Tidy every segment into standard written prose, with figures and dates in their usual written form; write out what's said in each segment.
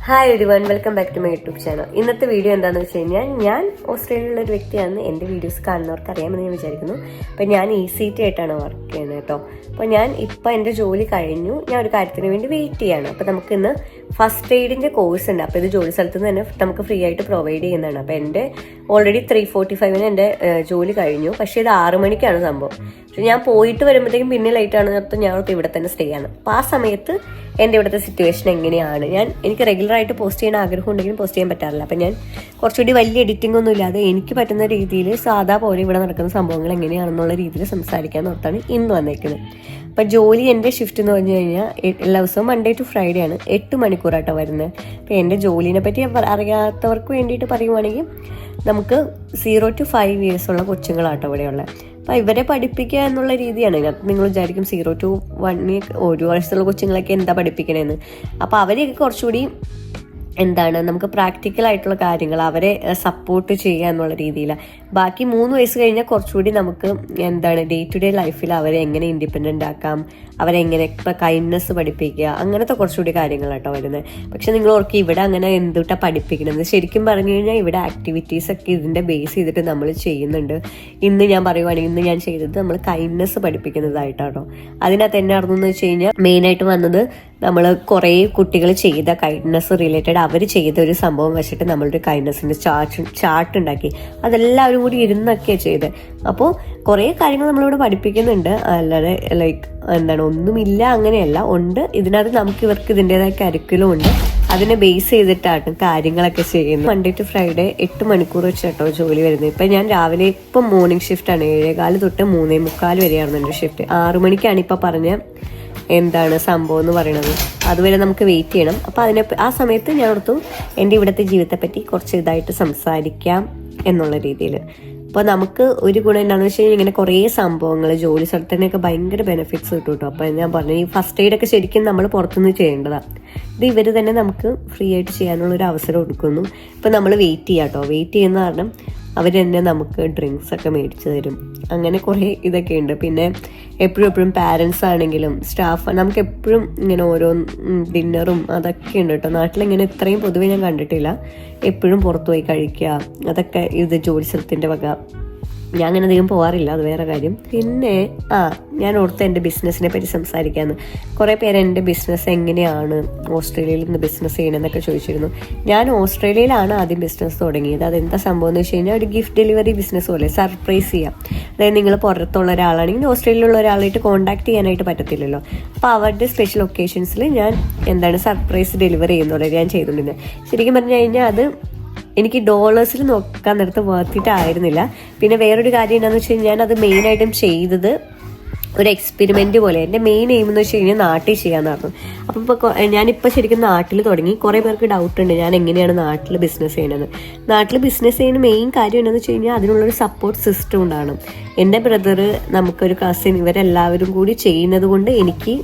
Hi everyone, welcome back to my YouTube channel. ഇന്നത്തെ video എന്താണെന്ന് വെച്ച് കഴിഞ്ഞാൽ, ഞാൻ ഓസ്ട്രേലിയയിലുള്ള ഒരു വ്യക്തിയാണ്. എൻ്റെ വീഡിയോസ് കാണുന്നവർക്ക് അറിയാമെന്ന് ഞാൻ വിചാരിക്കുന്നു. അപ്പോൾ ഞാൻ ECT ആയിട്ടാണ് വർക്ക് ചെയ്യുന്നത് കേട്ടോ. അപ്പോൾ ഞാൻ ഇപ്പോൾ എൻ്റെ ജോലി കഴിഞ്ഞു, ഞാൻ ഒരു കാര്യത്തിന് വേണ്ടി വെയിറ്റ് ചെയ്യാണ്. അപ്പോൾ നമുക്ക് ഇന്ന് ഫസ്റ്റ് എയ്ഡിൻ്റെ കോഴ്സ് ഉണ്ട്. അപ്പോൾ ഇത് ജോലി സ്ഥലത്ത് നിന്ന് തന്നെ നമുക്ക് ഫ്രീ ആയിട്ട് പ്രൊവൈഡ് ചെയ്യുന്നതാണ്. അപ്പോൾ എൻ്റെ ഓൾറെഡി 3:45 എൻ്റെ ജോലി കഴിഞ്ഞു. പക്ഷേ ഇത് 6 മണിക്കാണ് സംഭവം. പക്ഷെ ഞാൻ പോയിട്ട് വരുമ്പോഴത്തേക്കും പിന്നെ ലേറ്റാണ് നിർത്തും. ഞാൻ ഇവിടെ തന്നെ സ്റ്റേ ആണ്. അപ്പോൾ ആ സമയത്ത് എൻ്റെ ഇവിടുത്തെ സിറ്റുവേഷൻ എങ്ങനെയാണ്, എനിക്ക് റെഗുലറായിട്ട് പോസ്റ്റ് ചെയ്യാൻ ആഗ്രഹം ഉണ്ടെങ്കിലും പോസ്റ്റ് ചെയ്യാൻ പറ്റാറില്ല. അപ്പം ഞാൻ കുറച്ചുകൂടി വലിയ എഡിറ്റിംഗ് ഒന്നും ഇല്ലാതെ എനിക്ക് പറ്റുന്ന രീതിയിൽ സാധാ പോലെ ഇവിടെ നടക്കുന്ന സംഭവങ്ങൾ എങ്ങനെയാണെന്നുള്ള രീതിയിൽ സംസാരിക്കാൻ ഓർത്താണ് ഇന്ന് വന്നേക്കുന്നത്. അപ്പം ജോലി എൻ്റെ ഷിഫ്റ്റ് എന്ന് പറഞ്ഞു കഴിഞ്ഞാൽ എല്ലാ ദിവസവും Monday to Friday ആണ്. 8 മണിക്കൂറാട്ടോ വരുന്നത്. അപ്പോൾ എൻ്റെ ജോലിനെ പറ്റി അറിയാത്തവർക്ക് വേണ്ടിയിട്ട് പറയുവാണെങ്കിൽ നമുക്ക് 0 to 5 years ഉള്ള കൊച്ചുങ്ങളാട്ടോ ഇവിടെയുള്ളത്. അപ്പോൾ ഇവരെ പഠിപ്പിക്കുക എന്നുള്ള രീതിയാണ്. ഇതിനകത്ത് നിങ്ങൾ വിചാരിക്കും 0 to 1 year 1 വയസ്സുള്ള കൊച്ചുങ്ങളൊക്കെ എന്താ പഠിപ്പിക്കണേന്ന്. അപ്പോൾ അവരെയൊക്കെ കുറച്ചുകൂടി നമുക്ക് പ്രാക്ടിക്കലായിട്ടുള്ള കാര്യങ്ങൾ അവരെ സപ്പോർട്ട് ചെയ്യുക എന്നുള്ള രീതിയിലാണ്. ബാക്കി 3 വയസ്സ് കഴിഞ്ഞാൽ കുറച്ചുകൂടി നമുക്ക് ഡേ ടു ഡേ ലൈഫിൽ അവരെ എങ്ങനെ ഇൻഡിപെൻഡൻ്റ് ആക്കാം, അവരെ എങ്ങനെ ഇപ്പം കൈൻഡ്നെസ് പഠിപ്പിക്കുക, അങ്ങനത്തെ കുറച്ചുകൂടി കാര്യങ്ങളാട്ടോ വരുന്നത്. പക്ഷെ നിങ്ങൾ ഓർക്കുക, ഇവിടെ അങ്ങനെ എന്തുട്ടാ പഠിപ്പിക്കണമെന്ന്. ശരിക്കും പറഞ്ഞു കഴിഞ്ഞാൽ ഇവിടെ ആക്ടിവിറ്റീസൊക്കെ ഇതിൻ്റെ ബേസ് ചെയ്തിട്ട് നമ്മൾ ചെയ്യുന്നുണ്ട്. ഇന്ന് ഞാൻ പറയുവാണെങ്കിൽ ഇന്ന് ഞാൻ ചെയ്തത് നമ്മൾ കൈൻഡ്നെസ് പഠിപ്പിക്കുന്നതായിട്ടാണോ. അതിനകത്ത് എന്നെ അറിഞ്ഞെന്ന് വെച്ച് കഴിഞ്ഞാൽ മെയിനായിട്ട് വന്നത് നമ്മൾ കുറേ കുട്ടികൾ ചെയ്ത കൈൻഡ്നെസ് റിലേറ്റഡ് അവർ ചെയ്ത ഒരു സംഭവം വെച്ചിട്ട് നമ്മളൊരു കൈൻഡ്നെസ്സിൻ്റെ ചാർട്ട് ഉണ്ടാക്കി. അതെല്ലാവരും കൂടി ഇരുന്നൊക്കെയാണ് ചെയ്തത്. അപ്പോൾ കുറേ കാര്യങ്ങൾ നമ്മളിവിടെ പഠിപ്പിക്കുന്നുണ്ട്. അല്ലാതെ ഒന്നുമില്ല അങ്ങനെയല്ല, ഉണ്ട്. ഇതിനകത്ത് നമുക്ക് ഇവർക്ക് ഇതിൻ്റെതായ കരിക്കുലം ഉണ്ട്. അതിനെ ബേസ് ചെയ്തിട്ടാണ് കാര്യങ്ങളൊക്കെ ചെയ്യുന്നത്. Monday to Friday 8 മണിക്കൂർ വെച്ചിട്ടോ ജോലി വരുന്നത്. ഇപ്പം ഞാൻ രാവിലെ ഇപ്പം മോർണിംഗ് ഷിഫ്റ്റാണ്. 7:15 തൊട്ട് 3:45 വരെയായിരുന്നു എൻ്റെ ഷിഫ്റ്റ്. 6 മണിക്കാണ് ഇപ്പം പറഞ്ഞ സംഭവം എന്ന് പറയുന്നത്. അതുവരെ നമുക്ക് വെയിറ്റ് ചെയ്യണം. അപ്പോൾ ആ സമയത്ത് ഞാൻ ഓർത്തു എൻ്റെ ഇവിടുത്തെ ജീവിതത്തെപ്പറ്റി കുറച്ച് ഇതായിട്ട് സംസാരിക്കാം എന്നുള്ള രീതിയിൽ. അപ്പോൾ നമുക്ക് ഒരു ഗുണം എന്താണെന്ന് വെച്ച് കഴിഞ്ഞാൽ ഇങ്ങനെ കുറേ സംഭവങ്ങൾ ജോലി സ്ഥലത്തിനൊക്കെ ഭയങ്കര ബെനിഫിറ്റ്സ് കിട്ടും കേട്ടോ. അപ്പോൾ ഞാൻ പറഞ്ഞു, ഈ ഫസ്റ്റ് എയ്ഡൊക്കെ ശരിക്കും നമ്മൾ പുറത്തുനിന്ന് ചെയ്യേണ്ടതാണ്. ഇത് ഇവർ തന്നെ നമുക്ക് ഫ്രീ ആയിട്ട് ചെയ്യാനുള്ളൊരു അവസരം കൊടുക്കുന്നു. ഇപ്പോൾ നമ്മൾ വെയിറ്റ് ചെയ്യാം കേട്ടോ. വെയിറ്റ് ചെയ്യുന്ന കാരണം അവർ തന്നെ നമുക്ക് ഡ്രിങ്ക്സ് ഒക്കെ മേടിച്ച് തരും. അങ്ങനെ കുറേ ഇതൊക്കെ ഉണ്ട്. പിന്നെ എപ്പോഴും പാരൻസ് ആണെങ്കിലും സ്റ്റാഫ് നമുക്ക് എപ്പോഴും ഇങ്ങനെ ഓരോ ഡിന്നറും അതൊക്കെ ഉണ്ട് കേട്ടോ. നാട്ടിലിങ്ങനെ ഇത്രയും പൊതുവെ ഞാൻ കണ്ടിട്ടില്ല. എപ്പോഴും പുറത്തു പോയി കഴിക്കുക, അതൊക്കെ ഇത് ജോലി സ്ഥലത്തിൻ്റെ വക. ഞാൻ അങ്ങനെ അധികം പോകാറില്ല, അത് വേറെ കാര്യം. പിന്നെ ഞാൻ ഓർത്ത് എൻ്റെ ബിസിനസ്സിനെ പറ്റി സംസാരിക്കാമെന്ന്. കുറേ പേര് എൻ്റെ ബിസിനസ് എങ്ങനെയാണ് ഓസ്ട്രേലിയയിൽ നിന്ന് ബിസിനസ് ചെയ്യണമെന്നൊക്കെ ചോദിച്ചിരുന്നു. ഞാൻ ഓസ്ട്രേലിയയിലാണ് ആദ്യം ബിസിനസ് തുടങ്ങിയത്. അതെന്താ സംഭവം എന്ന് വെച്ച് കഴിഞ്ഞാൽ ഒരു ഗിഫ്റ്റ് ഡെലിവറി ബിസിനസ് പോലെ സർപ്രൈസ് ചെയ്യാം. അതായത് നിങ്ങൾ പുറത്തുള്ള ഒരാളാണെങ്കിൽ ഓസ്ട്രേലിയയിലുള്ള ഒരാളായിട്ട് കോൺടാക്ട് ചെയ്യാനായിട്ട് പറ്റത്തില്ലല്ലോ. അപ്പോൾ അവരുടെ സ്പെഷ്യൽ ഒക്കേഷൻസിൽ ഞാൻ സർപ്രൈസ് ഡെലിവറി ചെയ്യുന്നുള്ളത് ഞാൻ ചെയ്തുകൊണ്ടിരുന്നത്. ശരിക്കും പറഞ്ഞു കഴിഞ്ഞാൽ അത് എനിക്ക് ഡോളേഴ്സിൽ നോക്കാൻ നേരത്ത് വർത്തിയിട്ടായിരുന്നില്ല. പിന്നെ വേറൊരു കാര്യം എന്താണെന്ന് വെച്ച് കഴിഞ്ഞാൽ അത് മെയിനായിട്ടും ചെയ്തത് ഒരു എക്സ്പെരിമെൻറ്റ് പോലെ. എൻ്റെ മെയിൻ എയിം എന്ന് വെച്ച് കഴിഞ്ഞാൽ നാട്ടിൽ ചെയ്യാമെന്നായിരുന്നു. അപ്പം ഇപ്പോൾ ഞാനിപ്പോൾ ശരിക്കും നാട്ടിൽ തുടങ്ങി. കുറേ പേർക്ക് ഡൗട്ടുണ്ട് ഞാൻ എങ്ങനെയാണ് നാട്ടിൽ ബിസിനസ് ചെയ്യണത്. നാട്ടിൽ ബിസിനസ് ചെയ്യുന്ന മെയിൻ കാര്യം എന്താണെന്ന് വെച്ച് കഴിഞ്ഞാൽ അതിനുള്ളൊരു സപ്പോർട്ട് സിസ്റ്റം ഉണ്ടാകണം. എൻ്റെ ബ്രദർ, നമുക്കൊരു കസിൻ, ഇവരെല്ലാവരും കൂടി ചെയ്യുന്നത് കൊണ്ട് എനിക്ക്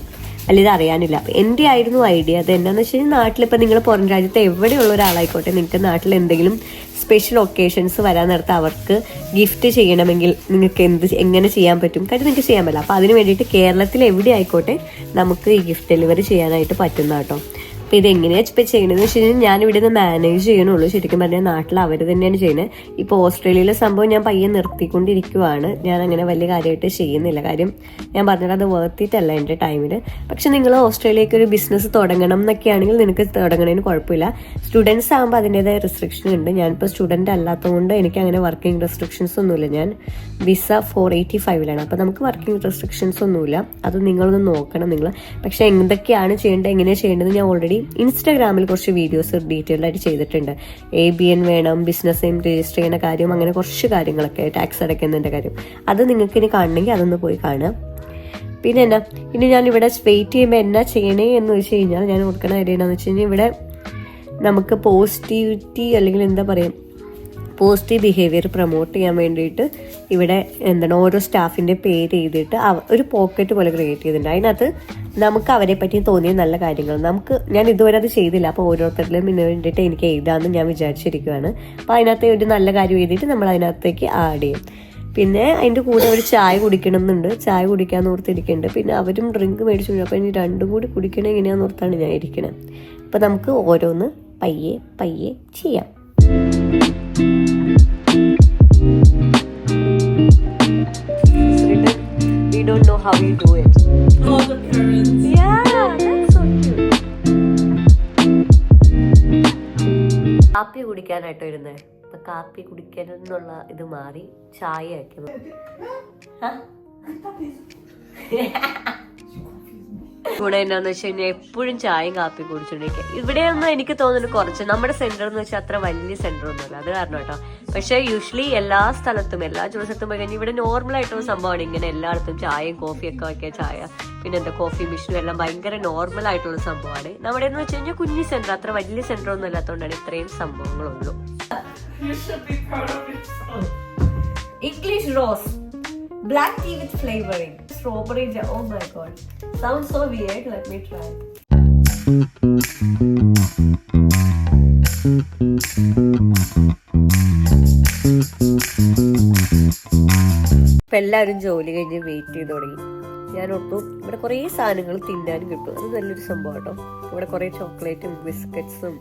ഇത് അറിയാനില്ല. അപ്പം എൻ്റെ ആയിരുന്നു ഐഡിയ. അത് എന്താണെന്ന് വെച്ച് കഴിഞ്ഞാൽ നാട്ടിലിപ്പോൾ നിങ്ങൾ പുറം രാജ്യത്ത് എവിടെയുള്ള ഒരാളായിക്കോട്ടെ, നിങ്ങൾക്ക് നാട്ടിൽ എന്തെങ്കിലും സ്പെഷ്യൽ ഒക്കേഷൻസ് വരാൻ നേരത്ത് അവർക്ക് ഗിഫ്റ്റ് ചെയ്യണമെങ്കിൽ നിങ്ങൾക്ക് എങ്ങനെ ചെയ്യാൻ പറ്റും? കാര്യം നിങ്ങൾക്ക് ചെയ്യാൻ പറ്റില്ല. അപ്പോൾ അതിന് വേണ്ടിയിട്ട് കേരളത്തിൽ എവിടെ ആയിക്കോട്ടെ നമുക്ക് ഈ ഗിഫ്റ്റ് ഡെലിവറി ചെയ്യാനായിട്ട് പറ്റുന്ന കേട്ടോ. അപ്പോൾ ഇതെങ്ങനെയാണ് ഇപ്പോൾ ചെയ്യണമെന്ന് വെച്ച് കഴിഞ്ഞാൽ ഞാനിവിടെ നിന്ന് മാനേജ് ചെയ്യണുള്ളൂ. ശരിക്കും പറഞ്ഞാൽ നാട്ടിൽ അവർ തന്നെയാണ് ചെയ്യുന്നത്. ഇപ്പോൾ ഓസ്ട്രേലിയയിലെ സംഭവം ഞാൻ പയ്യെ നിർത്തിക്കൊണ്ടിരിക്കുവാണ്. ഞാൻ അങ്ങനെ വലിയ കാര്യമായിട്ട് ചെയ്യുന്നില്ല. കാര്യം ഞാൻ പറഞ്ഞത് അത് വർത്തിയിട്ടല്ല എൻ്റെ ടൈമിൽ. പക്ഷെ നിങ്ങൾ ഓസ്ട്രേലിയക്ക് ഒരു ബിസിനസ് തുടങ്ങണം എന്നൊക്കെ ആണെങ്കിൽ നിനക്ക് തുടങ്ങണതിന് കുഴപ്പമില്ല. സ്റ്റുഡൻസ് ആകുമ്പോൾ അതിൻ്റെതായ റെസ്ട്രിക്ഷൻ ഉണ്ട്. ഞാനിപ്പോൾ സ്റ്റുഡൻ്റ് അല്ലാത്തതുകൊണ്ട് എനിക്ക് അങ്ങനെ വർക്കിംഗ് റെസ്ട്രിക്ഷൻസ് ഒന്നുമില്ല. ഞാൻ വിസ 485 അപ്പോൾ നമുക്ക് വർക്കിംഗ് റെസ്ട്രിക്ഷൻസ് ഒന്നുമില്ല. അത് നിങ്ങളൊന്ന് നോക്കണം നിങ്ങൾ. പക്ഷേ എന്തൊക്കെയാണ് ചെയ്യേണ്ടത്, എങ്ങനെയാണ് ചെയ്യേണ്ടത് ഞാൻ ഓൾറെഡി ഇൻസ്റ്റാഗ്രാമിൽ കുറച്ച് വീഡിയോസ് ഡീറ്റെയിൽഡ് ആയിട്ട് ചെയ്തിട്ടുണ്ട്. ABN വേണം, ബിസിനസ് നെയിം രജിസ്റ്റർ ചെയ്യുന്ന കാര്യം, അങ്ങനെ കുറച്ച് കാര്യങ്ങളൊക്കെ, ടാക്സ് അടയ്ക്കുന്നതിൻ്റെ കാര്യം. അത് നിങ്ങൾക്ക് ഇനി കാണണമെങ്കിൽ അതൊന്ന് പോയി കാണുക. പിന്നെ ഇനി ഞാനിവിടെ വെയിറ്റ് ചെയ്യുമ്പോൾ എന്നാ ചെയ്യണേ എന്ന് വെച്ച് കഴിഞ്ഞാൽ ഞാൻ കൊടുക്കുന്ന കാര്യം എന്താണെന്ന് വെച്ച് കഴിഞ്ഞാൽ ഇവിടെ നമുക്ക് പോസിറ്റിവിറ്റി അല്ലെങ്കിൽ എന്താ പറയുക പോസിറ്റീവ് ബിഹേവിയർ പ്രൊമോട്ട് ചെയ്യാൻ വേണ്ടിയിട്ട് ഇവിടെ ഓരോ സ്റ്റാഫിൻ്റെ പേര് എഴുതിയിട്ട് ഒരു പോക്കറ്റ് പോലെ ക്രിയേറ്റ് ചെയ്തിട്ടുണ്ട്. അതിനകത്ത് നമുക്ക് അവരെ പറ്റി തോന്നിയ നല്ല കാര്യങ്ങൾ ഞാൻ ഇതുവരെ അത് ചെയ്തില്ല. അപ്പോൾ ഓരോരുത്തരിലും ഇതിന് വേണ്ടിയിട്ട് എനിക്ക് എഴുതാമെന്ന് ഞാൻ വിചാരിച്ചിരിക്കുകയാണ്. അപ്പോൾ അതിനകത്ത് ഒരു നല്ല കാര്യം എഴുതിയിട്ട് നമ്മൾ അതിനകത്തേക്ക് ആഡ് ചെയ്യും. പിന്നെ അതിൻ്റെ കൂടെ ഒരു ചായ കുടിക്കണം എന്നുണ്ട്. ചായ കുടിക്കാമെന്ന് ഓർത്തിരിക്കുന്നുണ്ട്. പിന്നെ അവരും ഡ്രിങ്ക് മേടിച്ചു. അപ്പോൾ ഇനി രണ്ടും കൂടി കുടിക്കണേ എങ്ങനെയാണെന്ന് ഓർത്താണ് ഞാൻ ഇരിക്കണത്. അപ്പോൾ നമുക്ക് ഓരോന്ന് പയ്യെ പയ്യെ ചെയ്യാം. We don't know how you do it. Oh, the parents. Yeah, that's so cute. കാപ്പി കുടിക്കാനായിട്ടോ ഇരുന്നേ. അപ്പൊ കാപ്പി കുടിക്കാനെന്നുള്ള ഇത് മാറി ചായ ആക്കി. ഇവിടെ എന്നാന്ന് വെച്ച് കഴിഞ്ഞാൽ എപ്പോഴും ചായയും കാപ്പിയും കുടിച്ചോണ്ടിരിക്കുക. ഇവിടെയൊന്നും എനിക്ക് തോന്നുന്നു കുറച്ച് നമ്മുടെ സെന്റർ എന്ന് വെച്ചാൽ അത്ര വലിയ സെന്റർ ഒന്നുമല്ല, അത് കാരണം കേട്ടോ. പക്ഷെ യൂഷ്വലി എല്ലാ സ്ഥലത്തും എല്ലാ ജോലിസ്ഥലത്തും പോയി കഴിഞ്ഞാൽ ഇവിടെ നോർമൽ ആയിട്ടുള്ള സംഭവമാണ് ഇങ്ങനെ എല്ലായിടത്തും ചായയും കോഫിയൊക്കെ വയ്ക്കുക. ചായ പിന്നെ എന്താ കോഫി മെഷീനും എല്ലാം ഭയങ്കര നോർമൽ ആയിട്ടുള്ള സംഭവമാണ്. നമ്മുടെ എന്ന് വെച്ച് കഴിഞ്ഞാൽ കുഞ്ഞു സെന്റർ, അത്ര വലിയ സെന്റർ ഒന്നും ഇല്ലാത്തതുകൊണ്ടാണ് ഇത്രയും സംഭവങ്ങളുള്ളൂ. English rose black tea with flavoring strawberry jam. Oh my god, sounds so weird. Let me try. ഇപ്പം എല്ലാവരും ജോലി കഴിഞ്ഞ് വെയിറ്റ് ചെയ്ത് തുടങ്ങി. ഞാൻ ഒട്ടും ഇവിടെ കുറേ സാധനങ്ങൾ തിന്നാനും കിട്ടും, അത് നല്ലൊരു സംഭവം കേട്ടോ. ഇവിടെ കുറേ ചോക്ലേറ്റും ബിസ്ക്കറ്റ്സും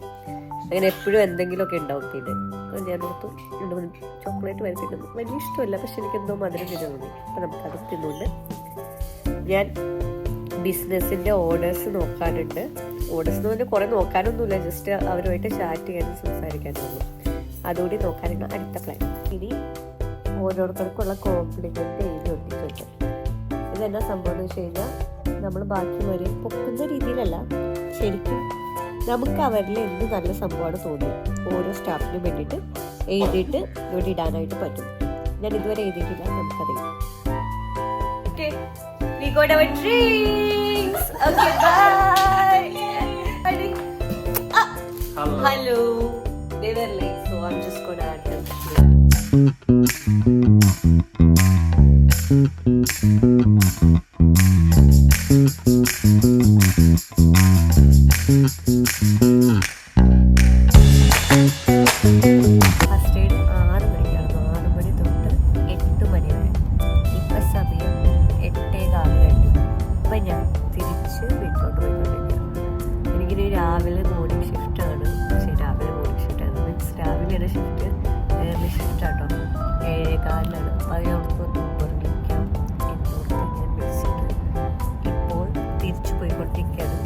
അങ്ങനെ എപ്പോഴും എന്തെങ്കിലുമൊക്കെ ഉണ്ടാവും പിന്നെ. അപ്പോൾ ഞാൻ ഓർത്തു 2-3 ചോക്ലേറ്റ് വരുത്തിക്കുന്നു. വലിയ ഇഷ്ടമല്ല, പക്ഷെ എനിക്കെന്തോ മധുരം തിന്നുന്നു. അപ്പം നമുക്കത് തിന്നുകൊണ്ട് ഞാൻ ബിസിനസ്സിൻ്റെ ഓർഡേഴ്സ് നോക്കാനുണ്ട്. ഓർഡേഴ്സ് എന്ന് പറഞ്ഞാൽ കുറേ നോക്കാനൊന്നുമില്ല, ജസ്റ്റ് അവരുമായിട്ട് ചാറ്റ് ചെയ്യാനും സംസാരിക്കാനുള്ളൂ. അതുകൂടി നോക്കാനാണ് അടുത്ത പ്ലാൻ. ഇനി ഓരോരുത്തർക്കുള്ള കോംപ്ലിമെൻ്റ് എഴുതി ഒട്ടിച്ചിട്ട് ഇതെന്നാ സംഭവം എന്ന് വെച്ച് കഴിഞ്ഞാൽ നമ്മൾ ബാക്കിയുള്ളവരെ പൊക്കുന്ന രീതിയിലല്ല, ശരിക്കും നമുക്ക് അവരിൽ എന്ത് നല്ല സംഭവമാണ് തോന്നുന്നത് ഓരോ സ്റ്റാഫിനും വേണ്ടിയിട്ട് എഴുതിയിട്ട് ഇവിടെ ഇടാനായിട്ട് പറ്റും. ഞാൻ ഇതുവരെ എഴുതിയിട്ടില്ല, നമുക്കത് hello. They were late, so I'm just gonna add them. First aid 6 മണിക്കാണ്, 6 മണി തൊട്ട് 8 മണി വരെ. ഇപ്പം സമയം 8:15 കഴിഞ്ഞു. അപ്പം ഞാൻ തിരിച്ച് വീട്ടിലോട്ട് പോയിക്കൊണ്ടിരിക്കുകയാണ്. എനിക്കിനി രാവിലെ മോർണിംഗ് ഷിഫ്റ്റാണ്. പക്ഷേ രാവിലെ മോർണിംഗ് ഷിഫ്റ്റാണ് മീൻസ് രാവിലെയാണ് ഷിഫ്റ്റ്, വേറെ ഷിഫ്റ്റാട്ടോ. 7:15 അപ്പോൾ അതിനോടൊപ്പം ഊബർ വിളിക്കാം എന്നോർത്ത് ഞാൻ വിളിച്ചിട്ട് ഇപ്പോൾ തിരിച്ചു പോയിക്കൊണ്ടിരിക്കുകയാണ്.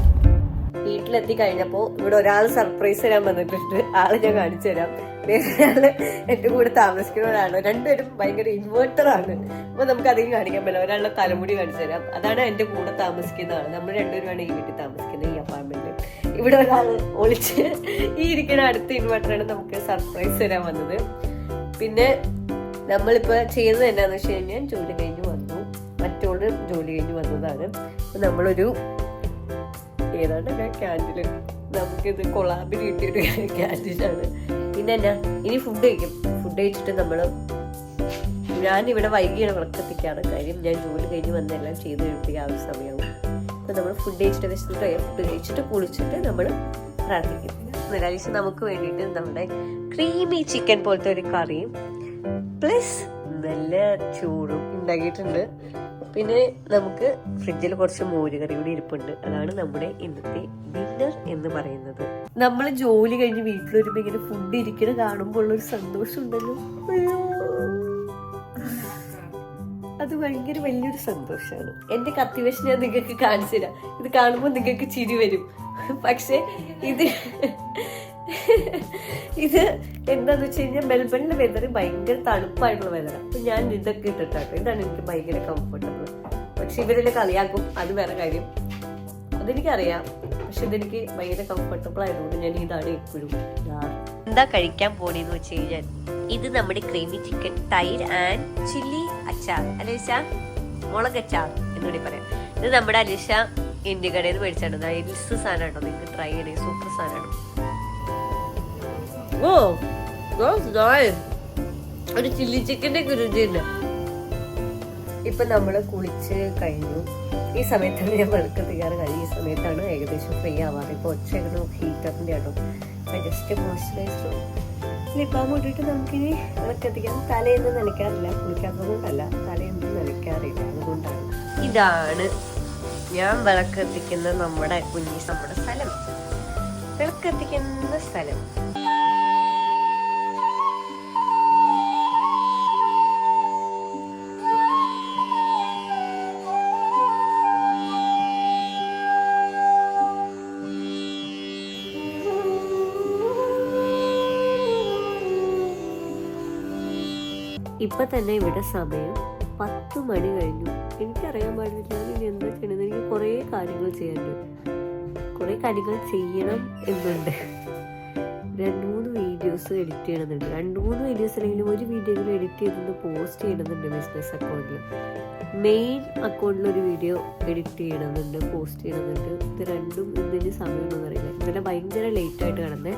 വീട്ടിലെത്തി കഴിഞ്ഞപ്പോൾ ഇവിടെ ഒരാൾ സർപ്രൈസ് തരാൻ വന്നിട്ടുണ്ട്. ആളെ ഞാൻ കാണിച്ചു തരാം. വേറെ ആള് എൻ്റെ കൂടെ താമസിക്കുന്ന ഒരാളാണ്. രണ്ടുപേരും ഭയങ്കര ഇൻവേർട്ടറാണ്. അപ്പോൾ നമുക്ക് അധികം കാണിക്കാൻ പറ്റില്ല. ഒരാളുടെ തലമുടി കാണിച്ചു തരാം. അതാണ് എൻ്റെ കൂടെ താമസിക്കുന്ന ആൾ. നമ്മൾ രണ്ടുപേരുമാണ് ഈ വീട്ടിൽ താമസിക്കുന്നത്, ഈ അപ്പാർട്ട്മെന്റിൽ. ഇവിടെ ഒരാൾ ഒളിച്ച് ഈ ഇരിക്കുന്ന അടുത്ത ഇൻവേർട്ടറാണ് നമുക്ക് സർപ്രൈസ് തരാൻ വന്നത്. പിന്നെ നമ്മളിപ്പോൾ ചെയ്തത് എന്നാന്ന് വെച്ച് കഴിഞ്ഞാൽ ജോലി കഴിഞ്ഞ് വന്നു, മറ്റോട് ജോലി കഴിഞ്ഞ് വന്നതാണ്. അപ്പോൾ നമ്മളൊരു ഏതാണ്ട് ക്യാൻറ്റീൻ, നമുക്കിത് കൊളാബിൽ കിട്ടിയൊരു ക്യാൻറ്റീനാണ്. പിന്നെ എന്നാ ഇനി ഫുഡ് കഴിക്കും. ഫുഡ് കഴിച്ചിട്ട് ഞാനിവിടെ വൈകിയാണ് വിളക്കെത്തിക്കാണ്. കാര്യം ഞാൻ ജോലി കഴിഞ്ഞ് വന്നെല്ലാം ചെയ്ത് കഴിപ്പിക്കുക ആ ഒരു സമയവും. അപ്പോൾ നമ്മൾ ഫുഡ് കഴിച്ചിട്ട് വെച്ചിട്ട് ഫുഡ് കഴിച്ചിട്ട് കുളിച്ചിട്ട് നമ്മൾ പ്രാർത്ഥിക്കും. നിരാശ നമുക്ക് വേണ്ടിയിട്ട് നമ്മുടെ ക്രീമി ചിക്കൻ പോലത്തെ ഒരു കറിയും പ്ലസ് നല്ല ചോറും ഉണ്ടാക്കിയിട്ടുണ്ട്. പിന്നെ നമുക്ക് ഫ്രിഡ്ജിൽ കുറച്ച് മോരുകറി കൂടി ഇരിപ്പുണ്ട്. അതാണ് നമ്മുടെ ഇന്നത്തെ ഡിന്നർ എന്ന് പറയുന്നത്. നമ്മൾ ജോലി കഴിഞ്ഞ് വീട്ടിൽ വരുമ്പോൾ ഇങ്ങനെ ഫുഡ് ഇരിക്കുന്നത് കാണുമ്പോൾ ഉള്ളൊരു സന്തോഷം ഉണ്ടല്ലോ, അത് ഭയങ്കര വലിയൊരു സന്തോഷമാണ്. എൻ്റെ കത്തിവശം ഞാൻ നിങ്ങൾക്ക് കാണിച്ചു തരാം. ഇത് കാണുമ്പോൾ നിങ്ങൾക്ക് ചിരി വരും, പക്ഷെ ഇത് എന്താന്ന് വെച്ച് കഴിഞ്ഞാൽ മെൽബണിലെ വെതർ ഭയങ്കര തണുപ്പായിട്ടുള്ള വെതറാണ്. അപ്പൊ ഞാൻ ഇതൊക്കെ ഇട്ടിട്ടാട്ടോ. ഇതാണ് എനിക്ക് ഭയങ്കര കംഫർട്ടബിൾ. പക്ഷെ ഇവരെല്ലാം കളിയാക്കും, അത് വേറെ കാര്യം, അതെനിക്കറിയാം. പക്ഷെ ഇതെനിക്ക് ഭയങ്കര കംഫർട്ടബിൾ ആയതുകൊണ്ട് ഞാൻ ഇതാണ് എപ്പോഴും. എന്താ കഴിക്കാൻ പോണെന്ന് വെച്ച് കഴിഞ്ഞാൽ ഇത് നമ്മുടെ ക്രീമി ചിക്കൻ തൈര് ആൻഡ് ചില്ലി അച്ചാർ, അലിഷ മുളക് അച്ചാർ എന്നുകൂടി പറയാം. ഇത് നമ്മുടെ അലിഷ ഇന്ത്യ കടയിൽ നിന്ന് മേടിച്ചാണ്. നൈസ് സാധനം കേട്ടോ, നിങ്ങൾക്ക് ട്രൈ ചെയ്യണേ, സൂപ്പർ സാധനമാണ്. ഒരു ചില്ലി ചിക്കൻ്റെ ഒക്കെ രുചിയുണ്ട്. ഇപ്പൊ നമ്മള് കുളിച്ച് കഴിഞ്ഞു. ഈ സമയത്താണ് ഞാൻ വിളക്കെത്തിക്കാറ് കഴിഞ്ഞു. ഈ സമയത്താണ് ഏകദേശം ഫ്രീ ആവാറ്. ഇപ്പൊ ഒച്ചയുടെ ഹീറ്ററിന്റെ ആട്ടോ. ജസ്റ്റ് മോയ്സ്ചറൈസറും ലിപ്പാൻ ഇട്ടിട്ട് നമുക്കിനി വിളക്കെത്തിക്കാം. തലേന്ന് നനയ്ക്കാറില്ല, കുളിക്കാത്തത് കൊണ്ടല്ല, തലേന്ന് നനയ്ക്കാറില്ല, അതുകൊണ്ടാണ്. ഇതാണ് ഞാൻ വിളക്കെത്തിക്കുന്ന നമ്മുടെ സ്ഥലം. വിളക്കെത്തിക്കുന്ന സ്ഥലം. ഇപ്പൊ തന്നെ ഇവിടെ സമയം 10 മണി കഴിഞ്ഞു. എനിക്കറിയാൻ പാടില്ല ഇനി എന്താ ചെയ്യണമെന്ന്. എനിക്ക് കുറേ കാര്യങ്ങൾ ചെയ്യാനുണ്ട്, കുറേ കാര്യങ്ങൾ ചെയ്യണം എന്നുണ്ട്. 2-3 വീഡിയോസ് എഡിറ്റ് ചെയ്യണമെന്നുണ്ട്. 2-3 വീഡിയോസ് അല്ലെങ്കിലും ഒരു വീഡിയോയിൽ എഡിറ്റ് ചെയ്തത് പോസ്റ്റ് ചെയ്യണമെന്നുണ്ട്. ബിസിനസ് അക്കൗണ്ടിൽ, മെയിൻ അക്കൗണ്ടിൽ ഒരു വീഡിയോ എഡിറ്റ് ചെയ്യണമെന്നുണ്ട്, പോസ്റ്റ് ചെയ്യണമെന്നുണ്ട്. ഇത് രണ്ടും ഇതിന് സമയമുണ്ടെന്ന് അറിയില്ല. ഇന്നലെ ഭയങ്കര ലേറ്റായിട്ട് കിടന്നേ.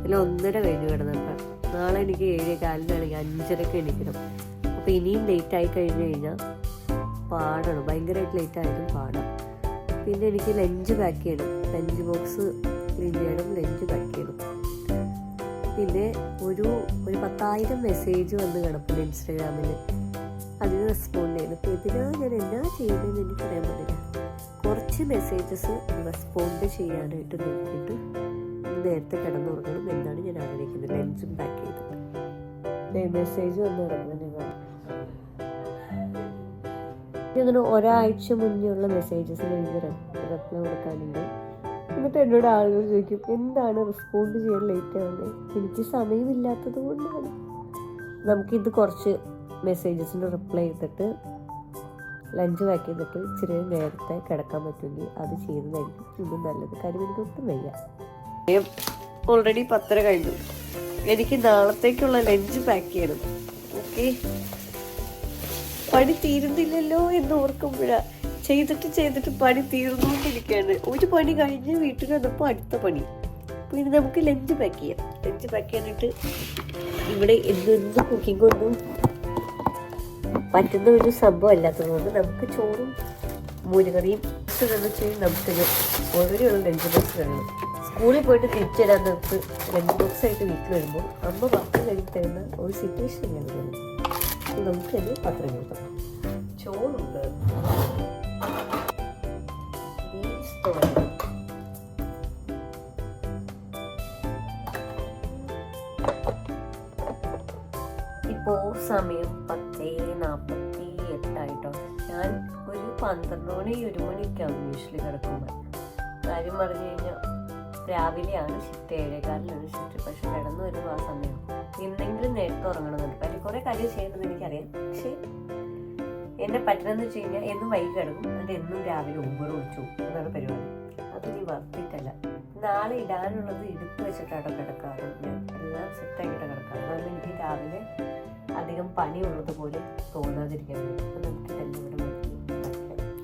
ഇതിൽ 1:30 കഴിഞ്ഞ് കിടന്നപ്പോൾ നാളെ എനിക്ക് 7:15 5:30 എണീക്കണം. അപ്പോൾ ഇനിയും ലേറ്റായി കഴിഞ്ഞ് കഴിഞ്ഞാൽ പാടാണ്, ഭയങ്കരമായിട്ട് ലേറ്റായതും പാടാം. പിന്നെ എനിക്ക് ലഞ്ച് പാക്ക് ചെയ്യണം, ലഞ്ച് ബോക്സ് ക്ലീൻ ചെയ്യണം, ലഞ്ച് പാക്ക് ചെയ്യണം. പിന്നെ ഒരു 10,000 മെസ്സേജ് വന്ന് കിടപ്പുണ്ട് ഇൻസ്റ്റാഗ്രാമിൽ, അതിന് റെസ്പോണ്ട് ചെയ്യുന്നു. അപ്പോൾ ഇതിനാണ് ഞാൻ എന്നാ ചെയ്യുന്നതെന്ന് എനിക്കറിയാൻ പറ്റില്ല. കുറച്ച് മെസ്സേജസ് റെസ്പോണ്ട് ചെയ്യാനായിട്ട് നോക്കിയിട്ട് നേരത്തെ കിടന്നുറങ്ങണം എന്നാണ് ഞാൻ ആഗ്രഹിക്കുന്നത്. ലഞ്ചും പാക്ക് ചെയ്തിട്ട് മെസ്സേജ് വന്ന് കിടക്കുന്നത് അങ്ങനെ ഒരാഴ്ച മുന്നേ ഉള്ള മെസ്സേജസിന് എനിക്ക് റിപ്ലൈ കൊടുക്കാനുണ്ട്. എന്നിട്ട് എന്നോട് ആളുകൾ ചോദിക്കും എന്താണ് റെസ്പോണ്ട് ചെയ്യാൻ ലേറ്റ് ആവുന്നത്. എനിക്ക് സമയമില്ലാത്തത് കൊണ്ടാണ്. നമുക്കിത് കുറച്ച് മെസ്സേജസിന് റിപ്ലൈ ചെയ്തിട്ട് ലഞ്ച് പാക്ക് ചെയ്തിട്ട് ഇച്ചിരി നേരത്തെ കിടക്കാൻ പറ്റുമെങ്കിൽ അത് ചെയ്യുന്നതായിരിക്കും ഇന്നും നല്ലത്. കാര്യം എനിക്ക് ഒട്ടും വയ്യ. ഓൾറെഡി 10:30 കഴിഞ്ഞു. എനിക്ക് നാളത്തേക്കുള്ള ലഞ്ച് പാക്ക് ചെയ്യണം. ഓക്കെ, പണി തീരുന്നില്ലല്ലോ എന്ന് ഓർക്കുമ്പോഴാണ് ചെയ്തിട്ട് പണി തീർന്നുകൊണ്ടിരിക്കുകയാണ്. ഒരു പണി കഴിഞ്ഞ് വീട്ടിൽ വന്നപ്പോൾ അടുത്ത പണി. അപ്പോൾ ഇനി നമുക്ക് ലഞ്ച് പാക്ക് ചെയ്യാം. ലഞ്ച് പാക്ക് ചെയ്യാനായിട്ട് ഇവിടെ എന്ത് കുക്കിംഗ് ഒന്നും പറ്റുന്ന ഒരു സംഭവം അല്ലാത്തതുകൊണ്ട് നമുക്ക് ചോറും മോരുകറിയും വെച്ച് നമുക്കിത് ഓൾറെഡിയുള്ള ലഞ്ച് ബോക്സ് വേണം. സ്കൂളിൽ പോയിട്ട് തിരിച്ചിടാൻ നമുക്ക് ലഞ്ച് ബോക്സ് ആയിട്ട് വീട്ടിൽ വരുമ്പോൾ അമ്മ പത്രം കഴിഞ്ഞ് തരുന്ന ഒരു സിറ്റുവേഷൻ ആണ്. നമുക്കത് പത്രം കൊടുക്കാം. ചോറുണ്ട്, ഇപ്പോൾ സമയം 10:48 ഞാൻ ഒരു 12 മണി 1 മണിയൊക്കെ ആവും യൂഷ്വലി കിടക്കുമ്പോൾ. കാര്യം പറഞ്ഞു കഴിഞ്ഞാൽ രാവിലെയാണ് ഷിഫ്റ്റ്, 7:15 ഷിഫ്റ്റ്. പക്ഷെ കിടന്നു വരുമ്പോൾ ആ സമയം എന്തെങ്കിലും നേരത്തെ ഉറങ്ങണമെന്നുണ്ട്. കാര്യം കുറേ കാര്യം ചെയ്യണമെന്ന് എനിക്കറിയാം. പക്ഷെ എന്നെ പറ്റണമെന്ന് വെച്ച് കഴിഞ്ഞാൽ എന്നും വൈകി കിടക്കും, എന്നിട്ട് എന്നും രാവിലെ ഊബർ വിളിച്ചു. അതാണ് പരിപാടി. അത് നീ വർത്തിട്ടല്ല. നാളെ ഇടാനുള്ളത് എടുത്ത് വെച്ചിട്ടാണ് കിടക്കാറ്. ഞാൻ എല്ലാം സെറ്റാക്കിയിട്ട് കിടക്കാറ്. അതുകൊണ്ട് എനിക്ക് രാവിലെ അധികം പണിയുള്ളതുപോലെ തോന്നാതിരിക്കാൻ പറ്റും. അപ്പം നമുക്ക് തന്നെ ഇവിടെ നോക്കി.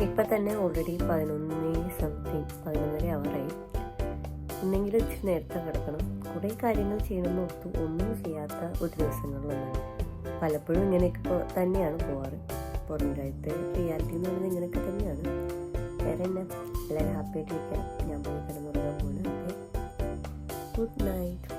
ഇപ്പം തന്നെ ഓൾറെഡി 11:30 ആവാറായി. എന്തെങ്കിലും ഇച്ചിരി നേരത്തെ കിടക്കണം. കുറേ കാര്യങ്ങൾ ചെയ്യണമെന്ന് ഓർത്തു ഒന്നും ചെയ്യാത്ത ഒരു ദിവസങ്ങളിലൊന്നാണ്. പലപ്പോഴും ഇങ്ങനെയൊക്കെ തന്നെയാണ് പോവാറ്. പുറം രാജ്യത്തെ റിയാലിറ്റി എന്ന് പറയുന്നത് ഇങ്ങനെയൊക്കെ തന്നെയാണ്. വേറെ എന്നാ, എല്ലാവരും ഹാപ്പി ആയിട്ടിരിക്കാം. ഞാൻ പോയി കിടന്നുറങ്ങാൻ പോകുന്നത്. Good night.